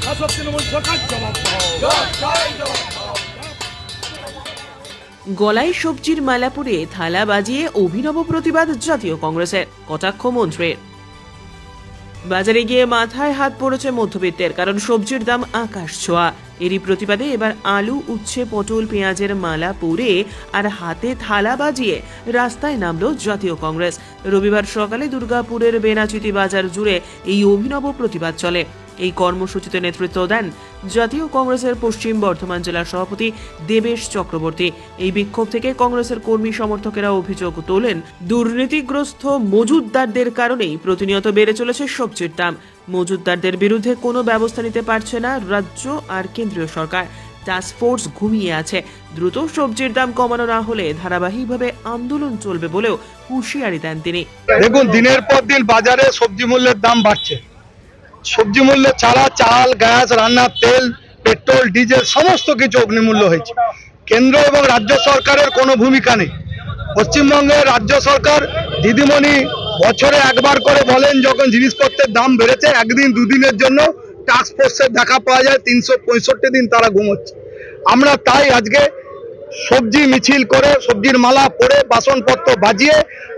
শাসক তৃণমূল সরকার জবাব গলায় সবজির মালা পরে থালা বাজিয়ে অভিনব প্রতিবাদ জাতীয় কংগ্রেসের, কটাক্ষ মন্ত্রীর। বাজারে গিয়ে মাথায় হাত পড়েছে মধ্যবিত্তের, কারণ সবজির দাম আকাশ ছোঁয়া। এরই প্রতিবাদে এবার আলু, উচ্ছে, পটল, পেঁয়াজের মালা পরে আর হাতে থালা বাজিয়ে রাস্তায় নামলো জাতীয় কংগ্রেস। রবিবার সকালে দুর্গাপুরের বেনাচিতি বাজার জুড়ে এই অভিনব প্রতিবাদ চলে। এই কর্মসূচিতে নেতৃত্ব দেন জাতীয় কংগ্রেসের পশ্চিম বর্ধমান জেলার সভাপতি দেবেশ চক্রবর্তী। এই বিক্ষোভ থেকে কংগ্রেসের কর্মী সমর্থকেরা অভিযোগ তোলেন, দুর্নীতিগ্রস্ত মজুতদারদের কারণেই প্রতিনিয়ত বেড়ে চলেছে সবজির দাম। মজুতদারদের বিরুদ্ধে কোনো ব্যবস্থা নিতে পারছে না রাজ্য আর কেন্দ্রীয় সরকার। টাস্ক ফোর্স ঘুমিয়ে আছে। দ্রুত সবজির দাম কমানো না হলে ধারাবাহিকভাবে আন্দোলন চলবে বলেও হুঁশিয়ারি দেন তিনি। দেখুন, দিনের পর দিন বাজারে সবজি মূল্যের দাম বাড়ছে। সবজি মূল্য ছাড়া চাল, গ্যাস, রান্নার তেল, পেট্রোল, ডিজেল সমস্ত কিছু অগ্নিমূল্য হয়েছে। কেন্দ্র এবং রাজ্য সরকারের কোনো ভূমিকা নেই। পশ্চিমবঙ্গের রাজ্য সরকার দিদিমণি বছরে একবার করে বলেন, যখন জিনিসপত্রের দাম বেড়েছে একদিন দুদিনের জন্য টাস্ক ফোর্সের দেখা পাওয়া যায়, 365 দিন তারা ঘুমোচ্ছে। আমরা তাই আজকে সবজি মিছিল করে, সবজির মালা পরে, বাসনপত্র বাজিয়ে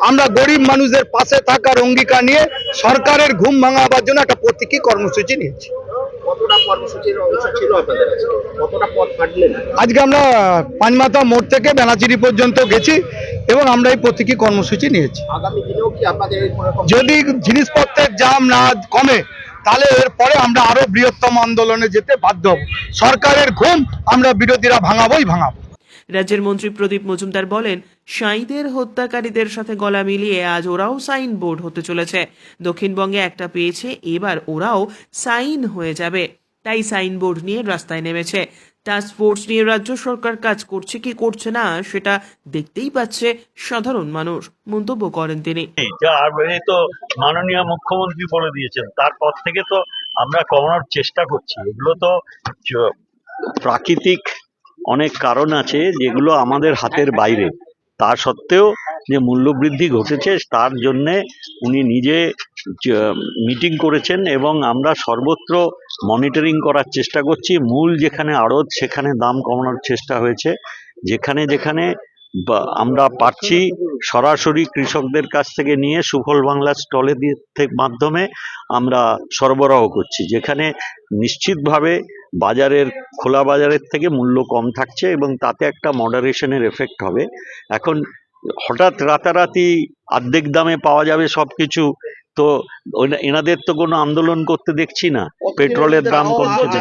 আমরা গরিব মানুষদের পাশে থাকার অঙ্গীকার নিয়ে সরকারের ঘুম ভাঙাবার জন্য একটা প্রতীকী কর্মসূচি নিয়েছি। কতটা কর্মসূচির অংশ ছিল আপনাদের কাছে? কতটা পথ কাটলেন? আজকে আমরা পাঁচমাথা মোড় থেকে বেনাচিরি পর্যন্ত গেছি এবং আমরা এই প্রতীকী কর্মসূচি নিয়েছি। আগামী দিনেও কি আপনাদের যদি জিনিসপত্রের দাম না কমে তাহলে এরপরে আমরা আরো বৃহত্তম আন্দোলনে যেতে বাধ্য হব। সরকারের ঘুম আমরা বিরোধীরা ভাঙাবোই ভাঙাবো। রাজ্যের মন্ত্রী প্রদীপ মজুমদার বলেন, সাঁইদের হত্যাকারীদের সাথে গলা মিলিয়ে আজ ওরাও সাইন বোর্ড হতে চলেছে। দক্ষিণবঙ্গে একটা পেয়েছে, এবার ওরাও সাইন হয়ে যাবে। তাই সাইন বোর্ড নিয়ে রাস্তায় নেমেছে। টাস্ক ফোর্স নিয়ে রাজ্য সরকার কাজ করছে কি করছে না সেটা দেখতেই পাচ্ছে সাধারণ মানুষ, মন্তব্য করেন তিনি। তো মাননীয় মুখ্যমন্ত্রী বলে দিয়েছেন, তারপর থেকে তো আমরা কমানোর চেষ্টা করছি। এগুলো তো প্রাকৃতিক অনেক কারণ আছে যেগুলো আমাদের হাতের বাইরে। তা সত্ত্বেও যে মূল্যবৃদ্ধি ঘটেছে তার জন্যে উনি নিজে মিটিং করেছেন এবং আমরা সর্বত্র মনিটরিং করার চেষ্টা করছি। মূল যেখানে আড়ত সেখানে দাম কমানোর চেষ্টা হয়েছে। যেখানে যেখানে আমরা পাচ্ছি সরাসরি কৃষকদের কাছ থেকে নিয়ে সুফল বাংলা স্টলে মাধ্যমে আমরা সরবরাহ করছি, যেখানে নিশ্চিতভাবে বাজারের খোলা বাজারের থেকে মূল্য কম থাকছে এবং তাতে একটা মডারেশনের এফেক্ট হবে। এখন হঠাৎ রাতারাতি অর্ধেক দামে পাওয়া যাবে সব কিছু, তো এনাদের তো কোনো আন্দোলন করতে দেখছি না। পেট্রোলের দাম কমছে,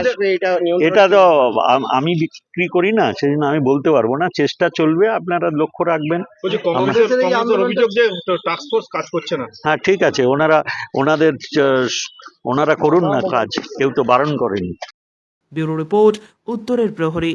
এটা তো আমি বিক্রি করি না, সেজন্য আমি বলতে পারবো না। চেষ্টা চলবে, আপনারা লক্ষ্য রাখবেন। হ্যাঁ, ঠিক আছে, ওনারা করুন না কাজ, কেউ তো বারণ করেনি। ব্যুরো রিপোর্ট, উত্তরের প্রহরী।